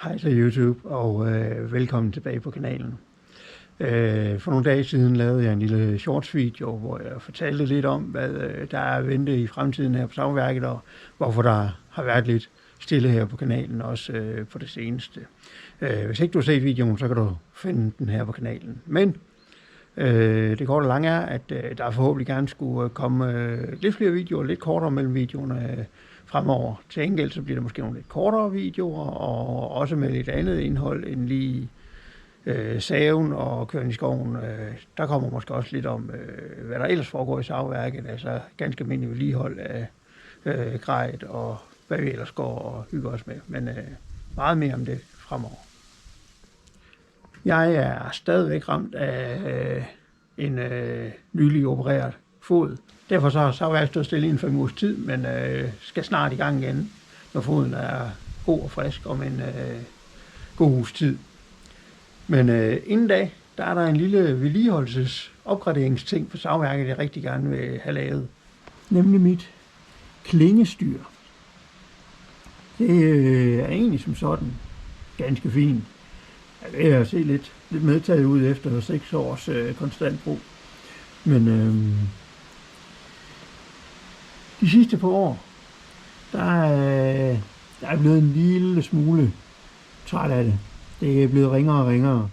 Hej til YouTube, og velkommen tilbage på kanalen. For nogle dage siden lavede jeg en lille shorts-video, hvor jeg fortalte lidt om, hvad der er at vente i fremtiden her på savværket, og hvorfor der har været lidt stille her på kanalen, også på det seneste. Hvis ikke du har set videoen, så kan du finde den her på kanalen. Men det korte og lange er, at der forhåbentlig gerne skulle komme lidt flere videoer, lidt kortere mellem videoerne fremover. Til enkelt så bliver det måske nogle lidt kortere videoer, og også med lidt andet indhold end lige saven og køren i skoven. Der kommer måske også lidt om, hvad der ellers foregår i savværket, altså ganske almindelig vedligehold af grejet og hvad vi ellers går og hygger os med. Men meget mere om det fremover. Jeg er stadigvæk ramt af en nylig opereret fod. Derfor så har savværket stået stille inden for en uges tid, men skal snart i gang igen, når foden er god og frisk om en god uges tid. Men inden da, der er der en lille vedligeholdelsesopgraderingsting på savværket, jeg rigtig gerne vil have lavet. Nemlig mit klingestyr. Det er egentlig som sådan ganske fint. Jeg vil se lidt medtaget ud efter 6 års konstant brug. Men de sidste par år, der er blevet en lille smule træt af det. Det er blevet ringere og ringere.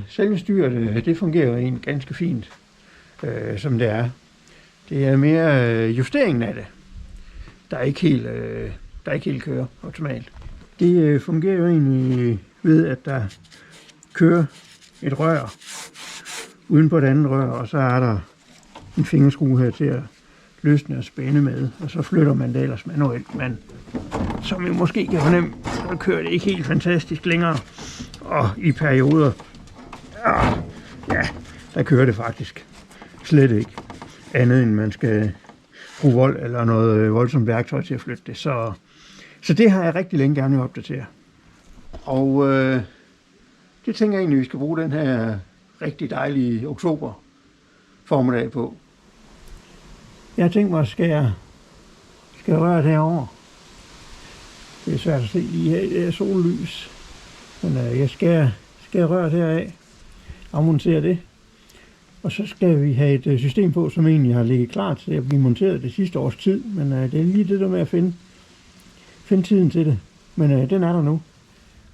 Selve styret, det fungerer egentlig ganske fint, som det er. Det er mere justeringen af det, der ikke helt kører optimalt. Det fungerer jo egentlig ved, at der kører et rør uden på et andet rør, og så er der en fingerskrue her til at løsne og spænde med, og så flytter man det ellers manuelt, men som I måske kan fornemme, så kører det ikke helt fantastisk længere, og i perioder, ja, der kører det faktisk slet ikke andet, end man skal bruge vold eller noget voldsomt værktøj til at flytte det, så det har jeg rigtig længe gerne vil opdatere. Og det tænker jeg egentlig, vi skal bruge den her rigtig dejlige oktober formiddag på. Jeg har tænkt mig at skære røret herover. Det er svært at se lige her, det er sollys. Men jeg skærer røret heraf, afmonterer det. Og så skal vi have et system på, som egentlig har ligget klar til at blive monteret det sidste års tid. Men det er lige det der med at finde tiden til det. Men den er der nu.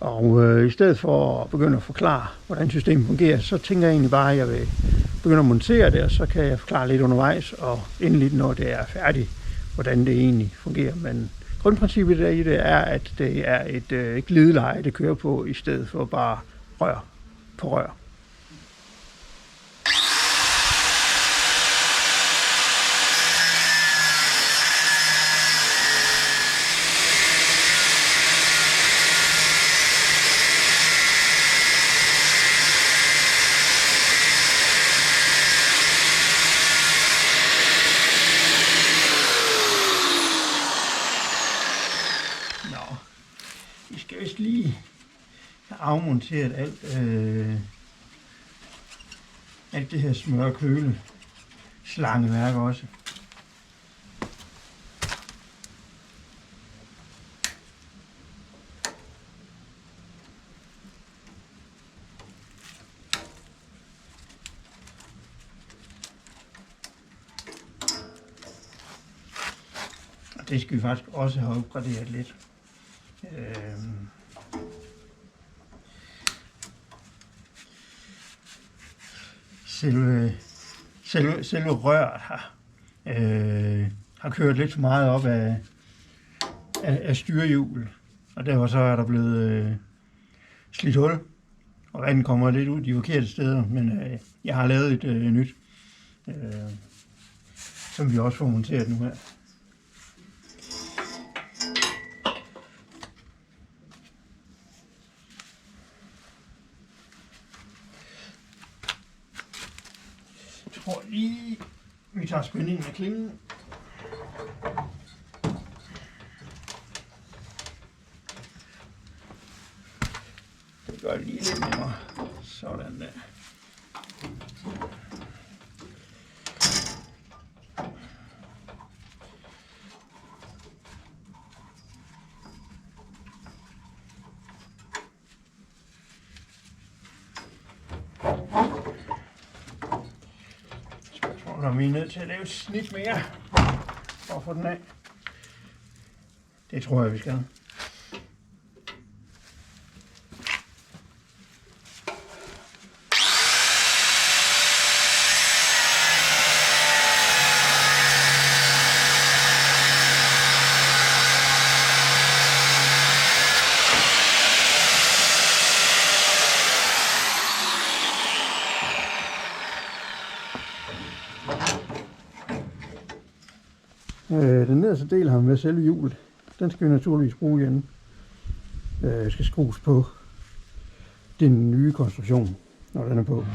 Og i stedet for at begynde at forklare, hvordan systemet fungerer, så tænker jeg egentlig bare, at jeg vil begynde at montere det, og så kan jeg forklare lidt undervejs, og endelig når det er færdigt, hvordan det egentlig fungerer. Men grundprincippet i det er, at det er et glideleje, det kører på, i stedet for bare rør på rør. Vi skal vist lige have afmonteret alt det her smør-køle slangeværk også. Og det skal vi faktisk også have opgraderet lidt. Selve røret har kørt lidt for meget op af styrehjulet, og derfor så er der blevet slidt hul, og vandet kommer lidt ud de forkerte steder, men jeg har lavet et nyt, som vi også får monteret nu her. Jeg tror lige, vi tager spændingen af klingen. Det gør det lige lidt nemmere. Sådan der. kommer vi nødt til at lave et snit mere for at få den af. Det tror jeg, vi skal. Den nederste del har med selve hjulet. Den skal vi naturligvis bruge igen. Skal skrues på den nye konstruktion, når den er på.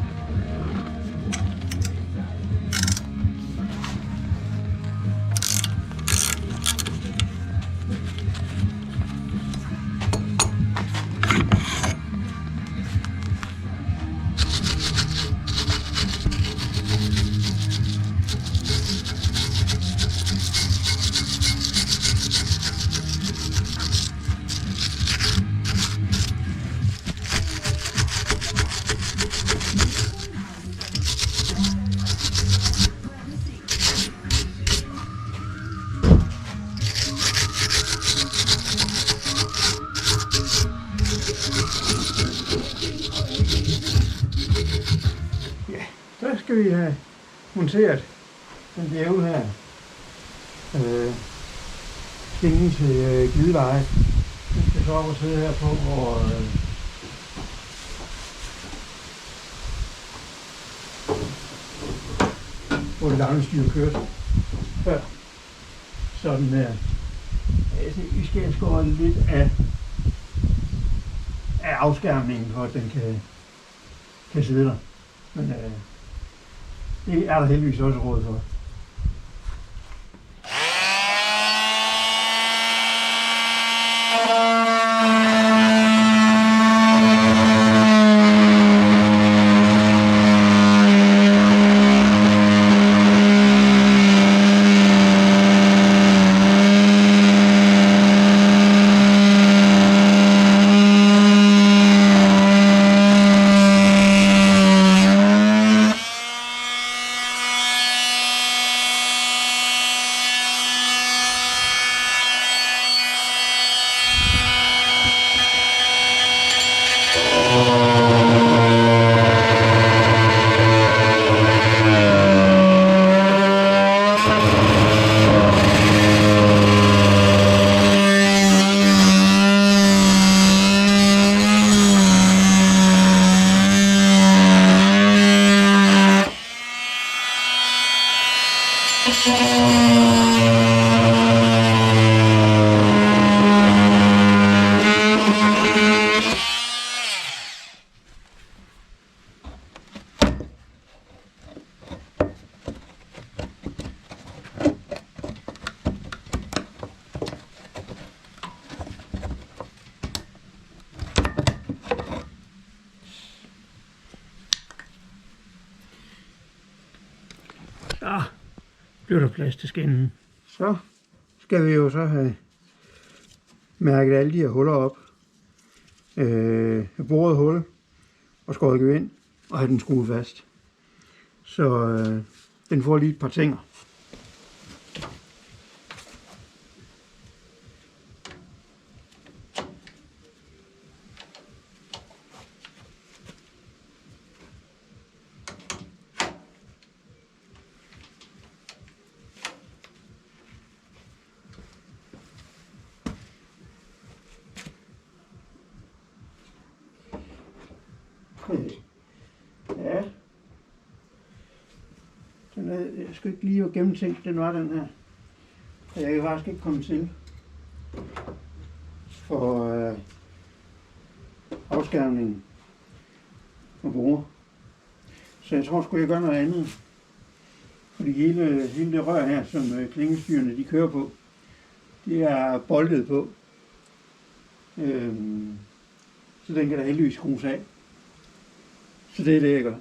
Så skal vi have monteret den bjerge her. Skinnen til glideleje. Den skal så op og sidde her på, hvor det lange styre kører før. Sådan her. Vi skal skåre lidt af afskærmningen, for at den kan sidde der. Men det er der heldigvis også råd for. Så bliver der plads til skinnen. Så skal vi jo så have mærket alle de her huller op. Boret hul og skåret gevind og have den skruet fast. Så den får lige et par ting. Ja. Jeg skal ikke lige være gennemtænkt, den var den her. Jeg kan faktisk ikke komme til for afskærmningen og bruger. Så jeg tror sgu, jeg gør noget andet. Fordi hele det rør her, som klingestyrene de kører på, det er boltet på. Så den kan da heldigvis skrues af. Så det er det, jeg gør.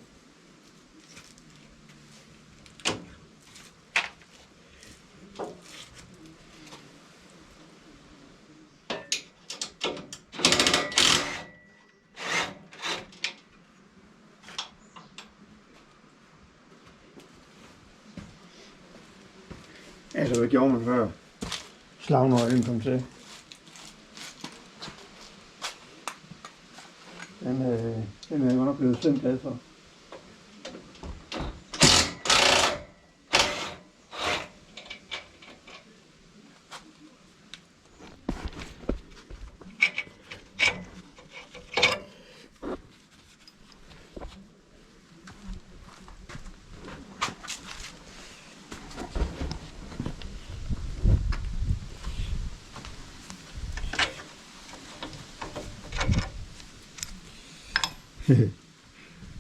Altså, hvad gjorde man før slagnøglen kom til? Den er jeg godt nok blevet slemt glad for.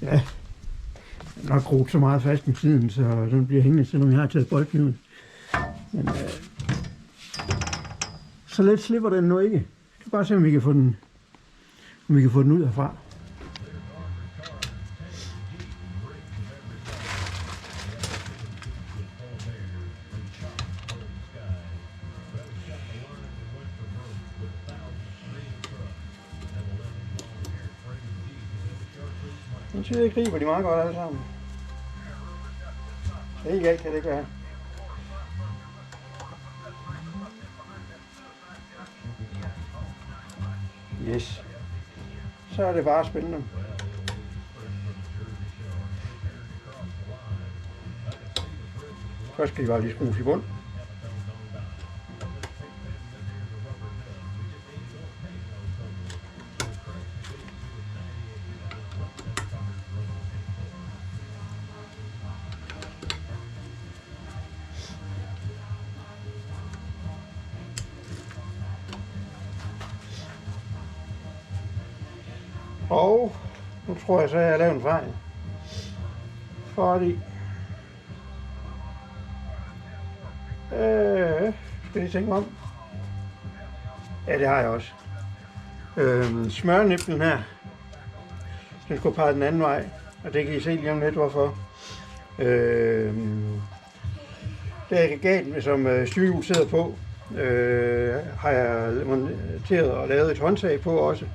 Ja, jeg har nok rodet så meget fast med tiden, så den bliver hængende, selvom jeg har taget boldkniven. Men så let slipper den nu ikke. Jeg skal bare se, om vi kan få den, ud herfra. Den synes jeg griber de meget godt alle sammen. Så helt galt kan det ikke være. Yes. Så er det bare spændende. Først skal de bare lige skrues i bund. Og nu tror jeg så, at jeg har lavet en fejl. Fordi skal I tænke mig om? Ja, det har jeg også. Smørniplen her, den skulle pege den anden vej, og det kan I se lige om lidt hvorfor. Det aggregat, som styrhjul sidder på, har jeg monteret og lavet et håndtag på også.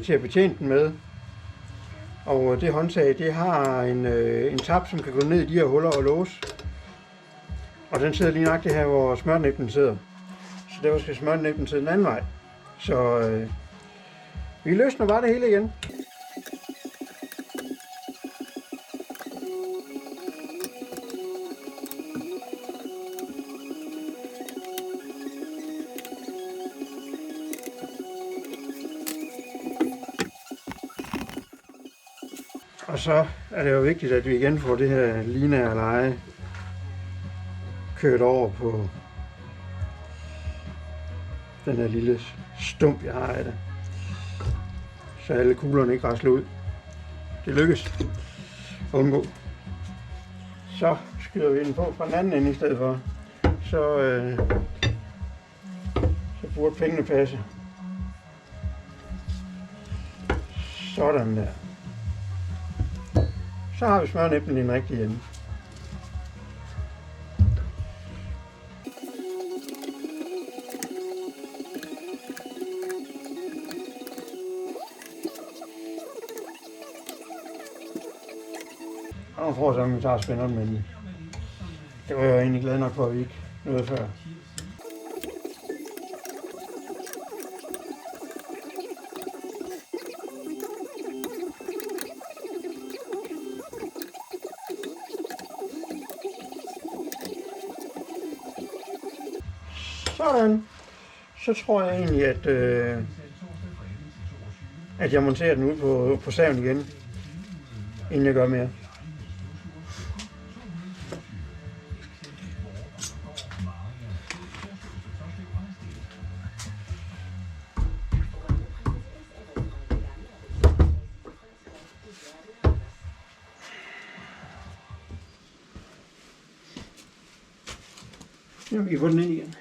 Til at betjene den med. Og det håndtag, det har en tap, som kan gå ned i de her huller og låse. Og den sidder lige nøjagtigt her, hvor smørnæblen sidder. Så derfor skal smørnæblen sidde den anden vej. Så vi løsner bare det hele igen. Og så er det jo vigtigt, at vi igen får det her lineære leje kørt over på den her lille stump, jeg har af det. Så alle kuglerne ikke rasler ud. Det lykkes at undgå. Så skyder vi den på fra den anden ende i stedet for. Så burde pengene passe. Sådan der. Så har vi smørnæblen i den rigtige ende. Og nu tror jeg så, at vi tager spænderen med den. Det var jeg egentlig glad nok for, at vi ikke nåede før. Sådan. Så tror jeg egentlig, at jeg monterer den ud på saven igen, inden jeg gør mere. Nu kan vi få den ind igen.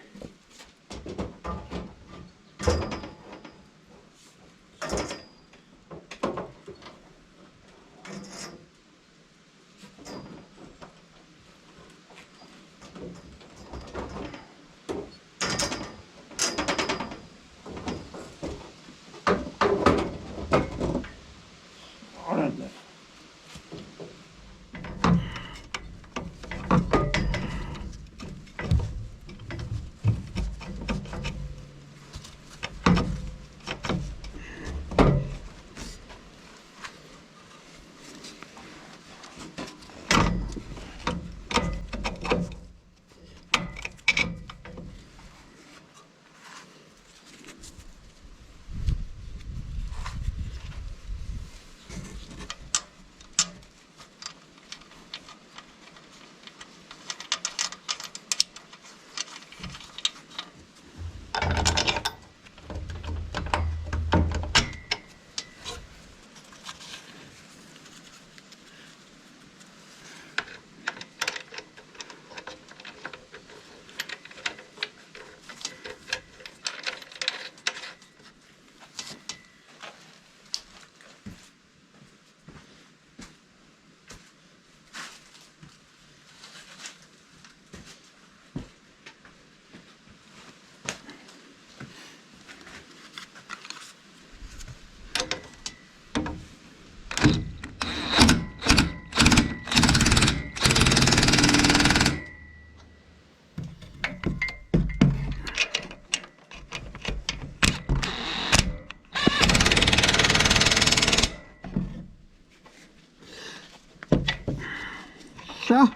Så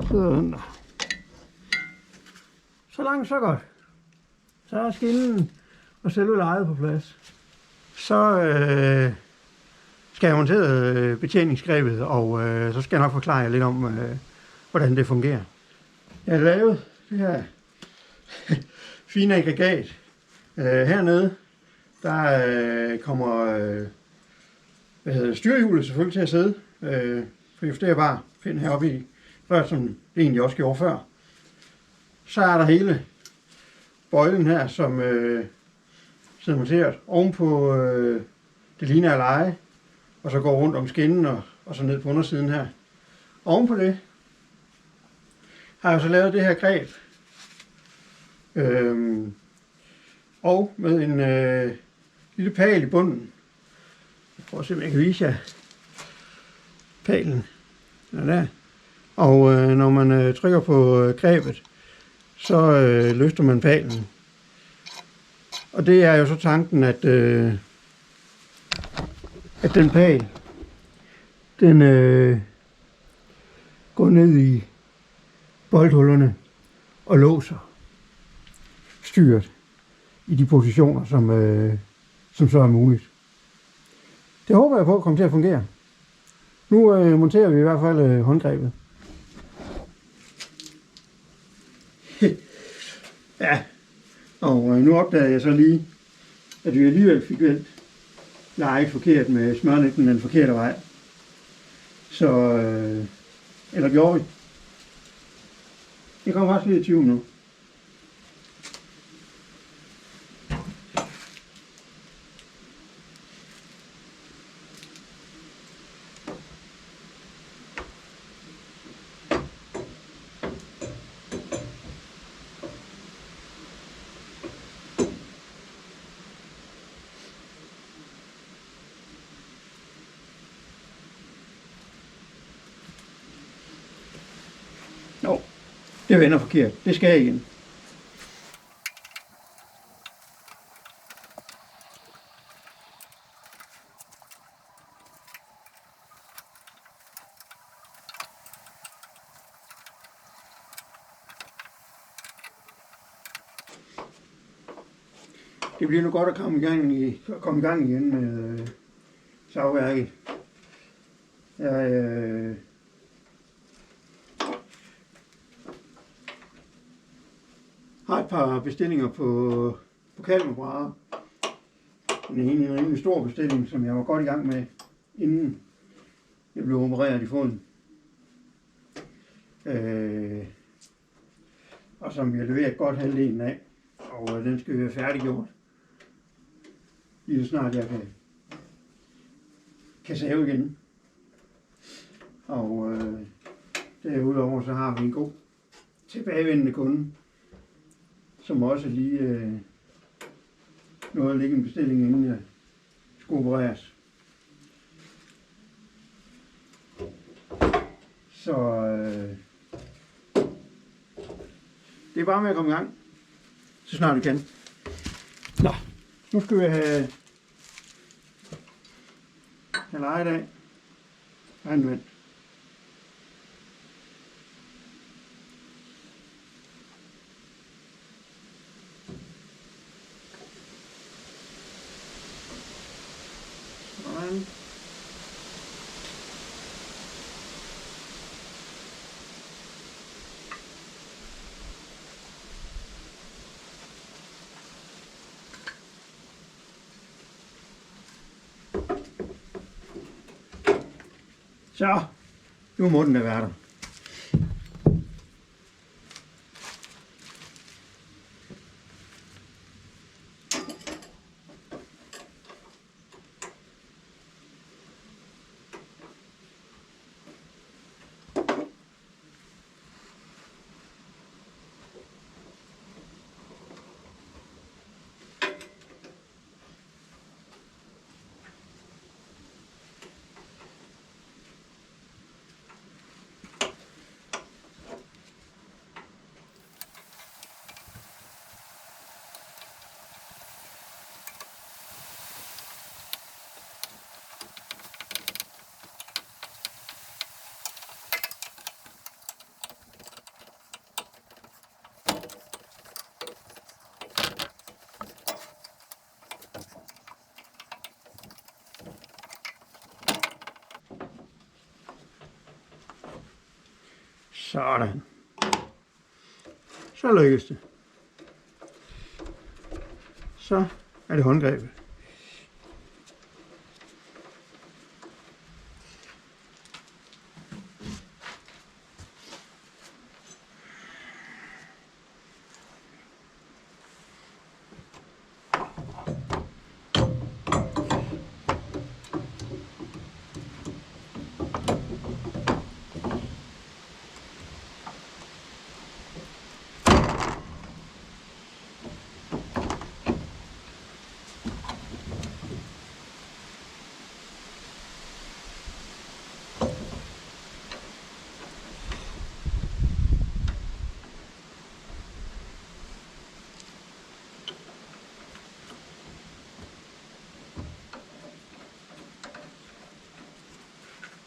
sidder den der. Så langt, så godt. Så er skinnen og selve lejet på plads. Så skal jeg montere betjeningsgrebet, og så skal jeg nok forklare jer lidt om, hvordan det fungerer. Jeg har lavet det her fine aggregat. Hernede, der kommer styrhjulet selvfølgelig til at sidde. For justerbare pind heroppe i, før som det egentlig også gjorde før. Så er der hele bøjlen her, som sidder monteret ovenpå det ligner at leje, og så går rundt om skinnen og så ned på undersiden her. Ovenpå det har jeg så lavet det her greb, og med en lille pæl i bunden. Jeg prøver at se, om jeg kan vise jer pælen. Den er der. Og når man trykker på grebet, så løfter man pælen. Og det er jo så tanken, at den pæl, den går ned i bolthullerne og låser styret i de positioner, som så er muligt. Det håber jeg på kommer til at fungere. Nu monterer vi i hvert fald håndgrebet. Ja, og nu opdagede jeg så lige, at vi alligevel fik vendt lejet forkert med smørnægten den forkerte vej. Så, eller gjorde vi? Jeg kommer faktisk lidt i tvivl nu. Jo, det vender forkert. Det skal jeg igen. Det bliver nu godt at komme i gang igen med savværket. Jeg har et par bestillinger på kalmerbrædder. Den ene er en rimelig stor bestilling, som jeg var godt i gang med, inden jeg blev opereret i foden. Og som vi har leveret godt halvdelen af. Og den skal være færdiggjort lige så snart jeg kan save igen. Og derudover så har vi en god tilbagevendende kunde, som også lige nåede at lægge en bestilling, inden jeg skulle opereres. Så det er bare med at komme i gang, så snart vi kan. Nå, nu skal vi have lejet af og anvendt. Sådan. Så, nu må den da være der. Sådan. Så lykkes det. Så er det håndgrebet.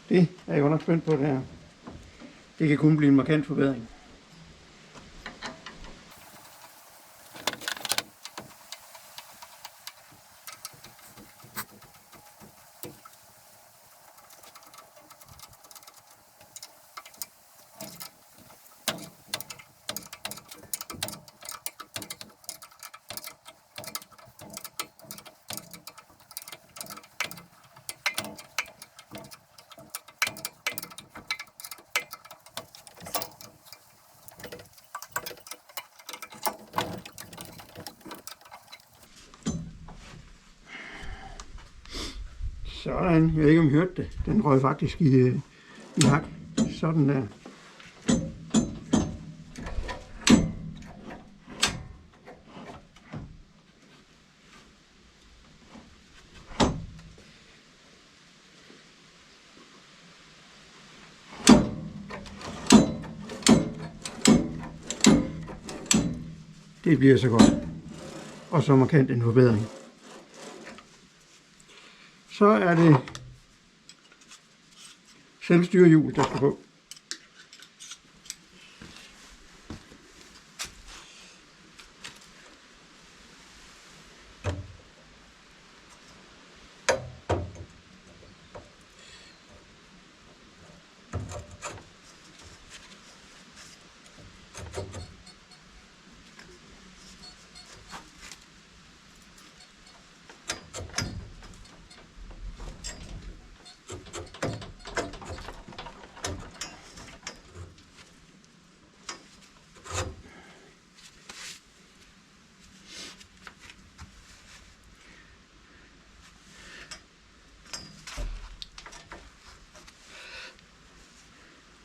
Det er jeg godt nok spændt på det her. Det kan kun blive en markant forbedring. Sådan, jeg ved ikke om I hørte det. Den røg faktisk i hak. Sådan der. Det bliver så godt. Og så markant en forbedring. Så er det selvstyrehjul, der skal på.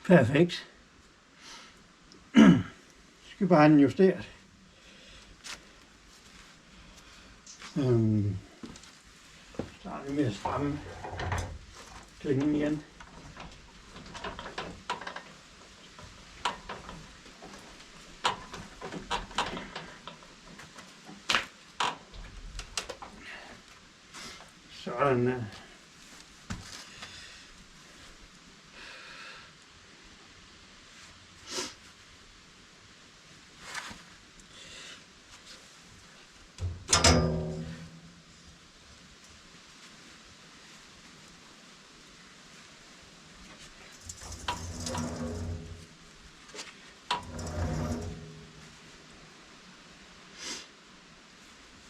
Perfekt. Skal bare have den justeret. Så er det med at stramme klingen igen. Sådan der.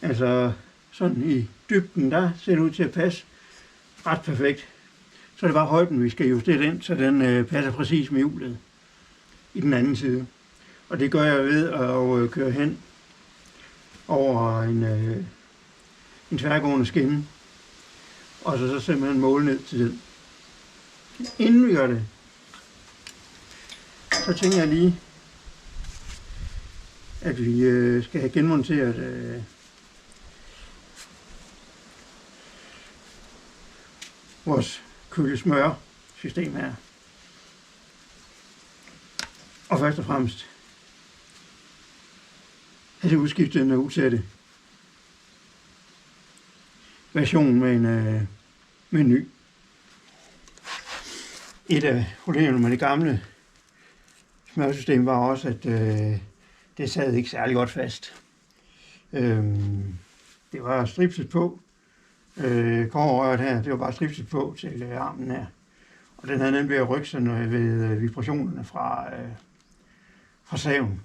Altså sådan i dybden, der ser det ud til at passe ret perfekt. Så er det bare højden, vi skal justere den, så den passer præcis med hjulet i den anden side. Og det gør jeg ved at køre hen over en tværgående skinne, og så simpelthen måle ned til den. Inden vi gør det, så tænker jeg lige, at vi skal have genmonteret vores kølesmør-system her. Og først og fremmest have det udskiftet en utætte version med en ny. Et af problemerne med det gamle smørsystem var også, at det sad ikke særlig godt fast. Det var stripset på. Kobberrøret her, det var bare stripset på til armen her. Og den havde nemlig ved at rykke sig ved vibrationerne fra saven.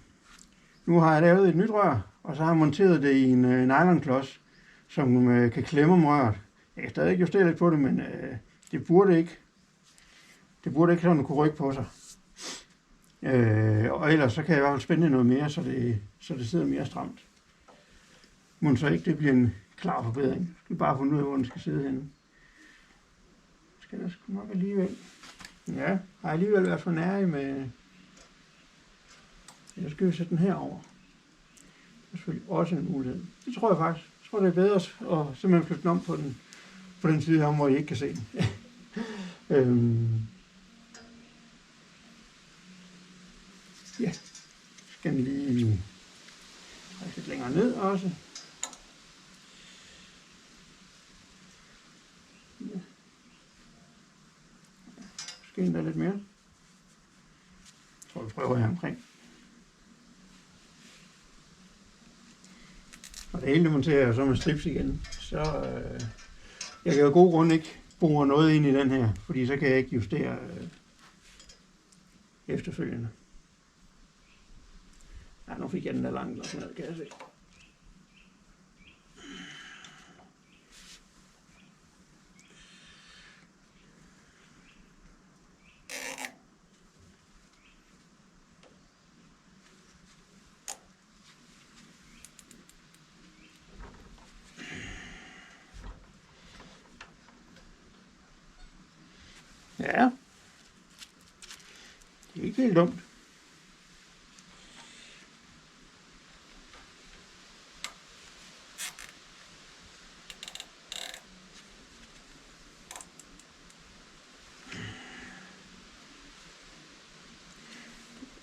Nu har jeg lavet et nyt rør, og så har jeg monteret det i en nylonklods, som kan klemme om røret. Jeg kan stadig justere lidt på det, men det burde ikke sådan kunne rykke på sig. Og ellers så kan jeg i hvert fald spænde noget mere, så det sidder mere stramt. Men så ikke det bliver en klar forbedring. Jeg skal bare finde ud af, hvor den skal sidde henne. Skal der sgu nok alligevel. Ja, har jeg alligevel været for nær med. Jeg skal jo sætte den herover. Det er selvfølgelig også en mulighed. Det tror jeg faktisk. Jeg tror, det er bedre at simpelthen flytte den om på den side her, hvor I ikke kan se den. Ja, skal den lige trække lidt længere ned også. Ja. Måske endda lidt mere. Jeg tror, vi prøver her omkring. Og det hele monterer jeg så med strips igen. Så jeg kan jo af god grund ikke bruge noget ind i den her, fordi så kan jeg ikke justere efterfølgende. Ja, nu fik jeg den der langt ned, kan jeg se. Ja, det er ikke helt dumt. Det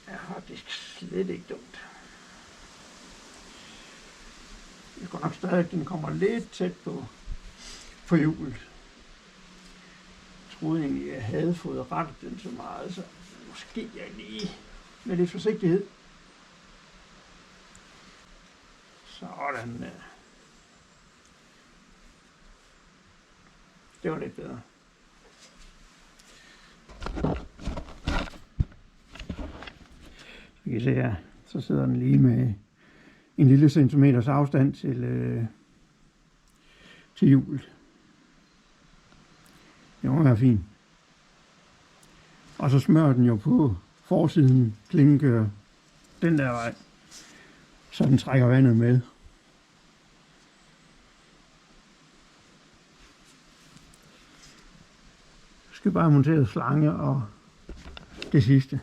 er faktisk slet ikke dumt. Jeg tror nok stadig, at den kommer lidt tæt på hjulet. Jeg troede egentlig, at jeg havde fået rettet den så meget, så måske jeg lige med lidt forsigtighed. Sådan. Det var lidt bedre. Vi kan se her, så sidder den lige med en lille centimeters afstand til hjulet. Det må være fint. Og så smører den jo på forsiden, klingenkører den der vej, så den trækker vandet med. Jeg skal bare montere slange og det sidste.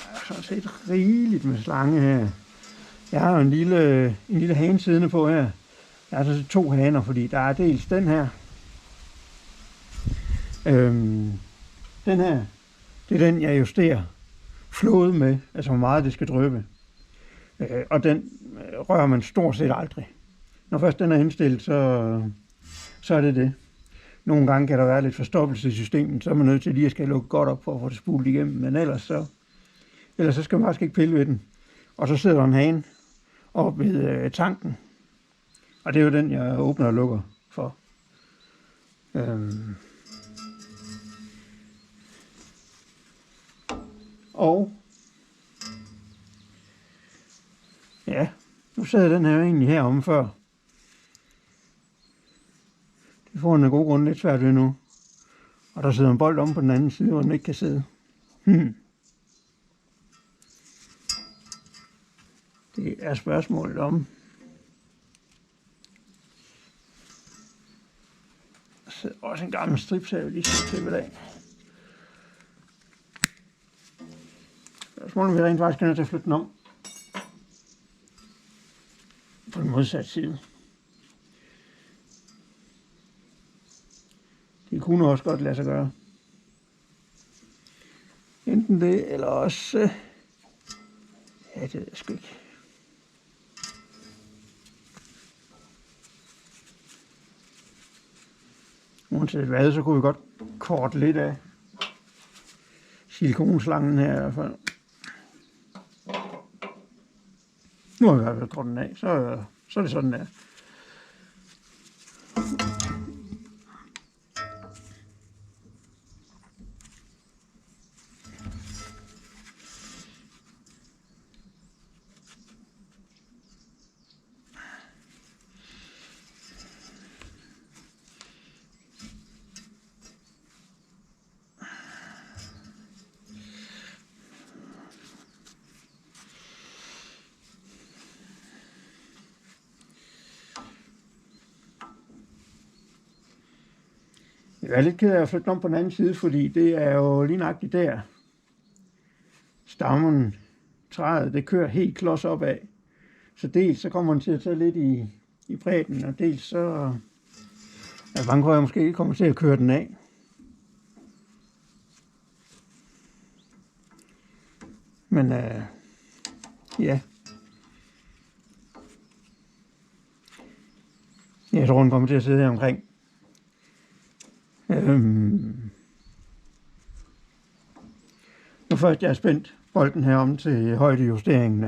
Der er sådan set rigeligt med slange her. Jeg har jo en lille hane siddende på her. Jeg har så 2 haner, fordi der er dels den her. Den her, det er den, jeg justerer flåde med, altså hvor meget det skal dryppe. Og den rører man stort set aldrig. Når først den er indstillet, så er det det. Nogle gange kan der være lidt forstoppelse i systemet, så er man nødt til lige at skal lukke godt op for at få det spulet igennem. Men ellers så skal man faktisk ikke pille ved den. Og så sidder der en hane op ved tanken. Og det er jo den, jeg åbner og lukker for. Og ja, nu sad den her egentlig heromme før. Det får den af god grund lidt svært ved nu. Og der sidder en bold om på den anden side, hvor den ikke kan sidde. Det er spørgsmålet om. Der sidder også en gammel strips her, jeg lige skal klippe af. Spørgsmålet vi rent faktisk nødt til at flytte den om. På den modsatte side. Det kunne også godt lade sig gøre. Enten det, eller også. Ja, det ved jeg sgu ikke. Uanset hvad, så kunne vi godt korte lidt af silikonslangen her i hvert fald. Nu har vi i hvert fald kortet den af, så er det sådan der. Jeg er lidt ked af at flytte om på den anden side, fordi det er jo lige nøjagtigt der. Stammen, træet, det kører helt klods opad. Så dels så kommer man til at tage lidt i bredden, og dels så er jeg bange for, at jeg måske ikke kommer til at køre den af. Men ja. Jeg tror, den kommer til at sidde her omkring. Når først jeg er spændt bolden her om til højdejusteringen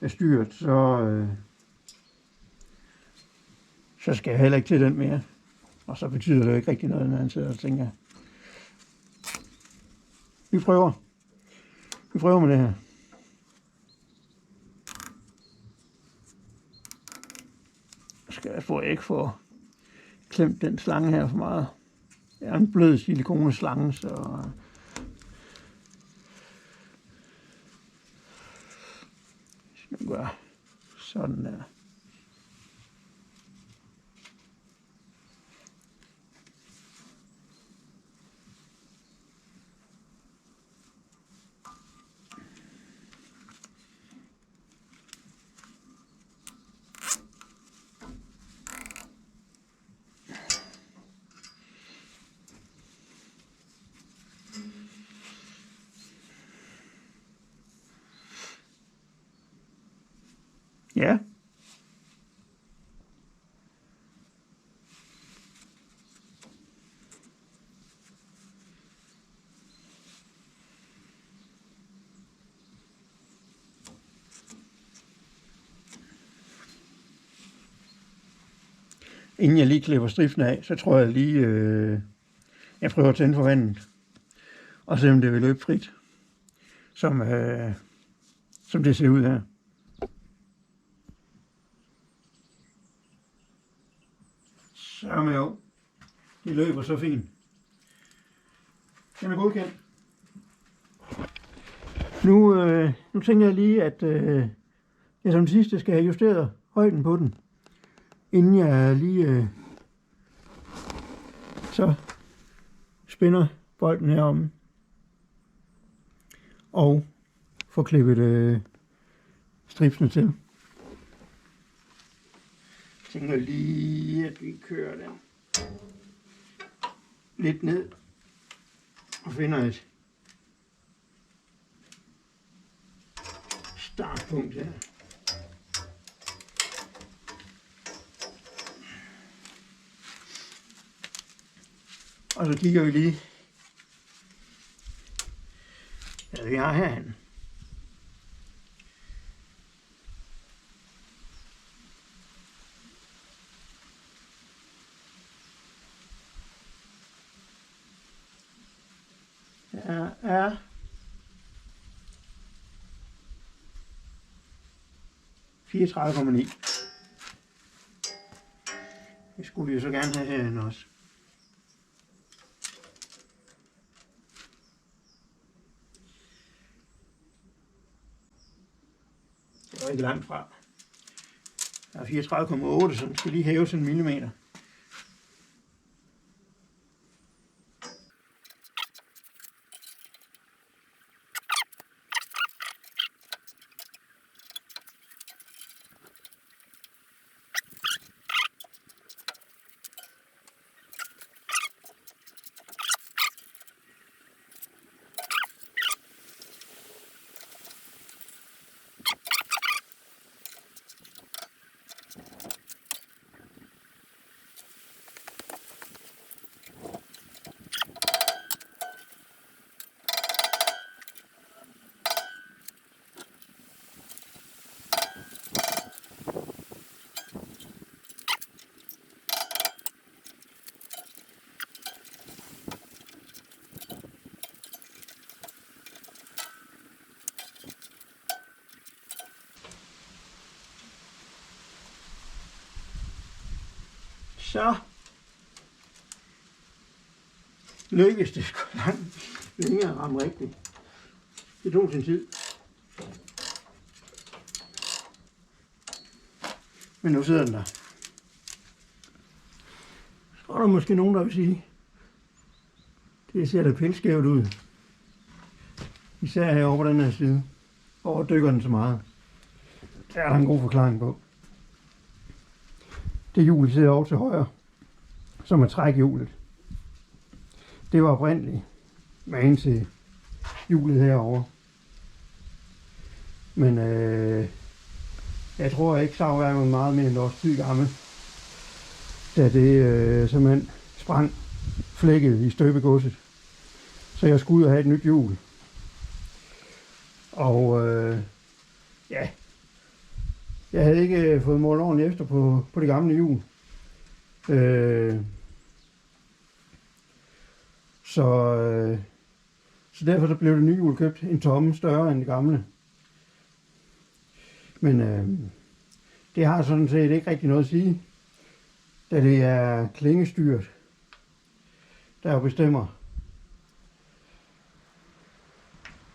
af styret, så skal jeg heller ikke til den mere. Og så betyder det jo ikke rigtig noget, når han sidder og tænker, vi prøver med det her. Skal jeg ikke få klemt den slange her for meget. Det er en blød silikoneslange, så skal gøre sådan der. Ja. Inden jeg lige klipper striften af, så tror jeg lige, jeg prøver at tænde for vandet. Og se om det vil løbe frit, som det ser ud her. Så med jo. De løber så fint. Den er godkendt. Nu tænker jeg lige, at jeg som sidste skal have justeret højden på den, inden jeg lige så spænder bolden herom og får klippet stripsene til. Jeg tænker lige, at vi kører den lidt ned og finder et startpunkt her. Og så kigger vi lige, hvad vi har herhen. Der er 34,9. Det skulle vi jo så gerne have herinde også. Det var ikke langt fra. Der er 34,8, så den skal lige hæves en millimeter. Så lykkedes det sgu langt længere at ramme rigtigt. Det tog sin tid. Men nu sidder den der. Så er der måske nogen, der vil sige, Det ser da pilskævt ud. Især herovre på den her side. Hvor dykker den så meget. Der er der en god forklaring på. Det hjul sidder over til højre, som er trækhjulet. Det var oprindeligt magen til hjulet herovre. Men jeg tror ikke savværket var meget mere end års tid gammel. Da det simpelthen sprang flækket i støbegodset. Så jeg skulle ud og have et nyt hjul. Og ja, jeg havde ikke fået målt ordentligt efter på det gamle hjul. Så derfor så blev det nye hjul købt en tomme større end det gamle. Men det har sådan set ikke rigtig noget at sige, da det er klingestyret, der bestemmer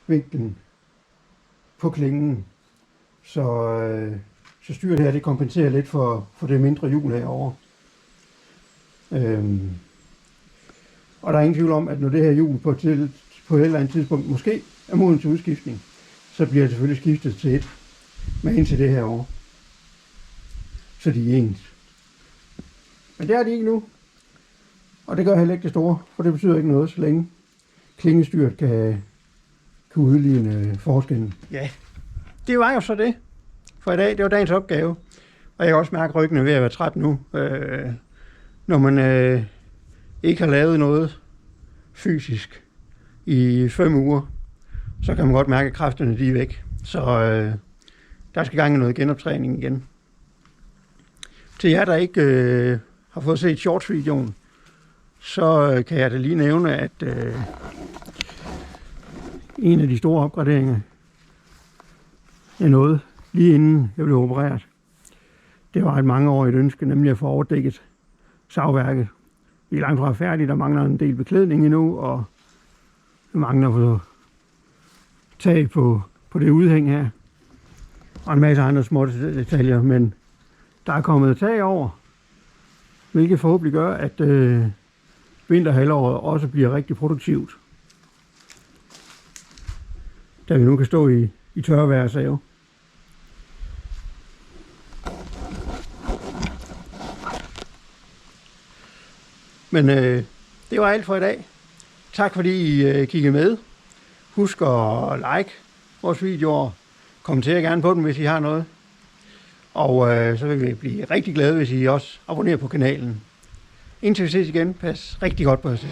vinklen på klingen. Så styret her, det kompenserer lidt for det mindre hjul herovre. Og der er ingen tvivl om, at når det her hjul på et eller andet tidspunkt måske er moden til udskiftning, så bliver det selvfølgelig skiftet til et med ind til det herovre. Så de er ens. Men det er de ikke nu. Og det gør heller ikke det store, for det betyder ikke noget, så længe klingestyret kan udligne forskellen. Ja, det var jo så det for i dag. Det var dagens opgave. Og jeg kan også mærke, at ryggen er ved at være træt nu. Når man ikke har lavet noget fysisk i 5 uger, så kan man godt mærke, at kræfterne de er væk. Så der skal gang i noget genoptræning igen. Til jer, der ikke har fået set shorts-videoen, så kan jeg da lige nævne, at en af de store opgraderinger, jeg nåede lige inden jeg blev opereret. Det var et mangeårigt ønske, nemlig at få overdækket savværket. Vi er langt fra færdige, der mangler en del beklædning endnu, og der mangler at få tag på det udhæng her. Og en masse andre små detaljer, men der er kommet tag over, hvilket forhåbentlig gør, at vinterhalvåret også bliver rigtig produktivt. Da vi nu kan stå i tørvejr og save. Men det var alt for i dag. Tak fordi I kiggede med. Husk at like vores videoer. Kommenter gerne på dem, hvis I har noget. Og så vil vi blive rigtig glade, hvis I også abonnerer på kanalen. Indtil vi ses igen, pas rigtig godt på jer selv.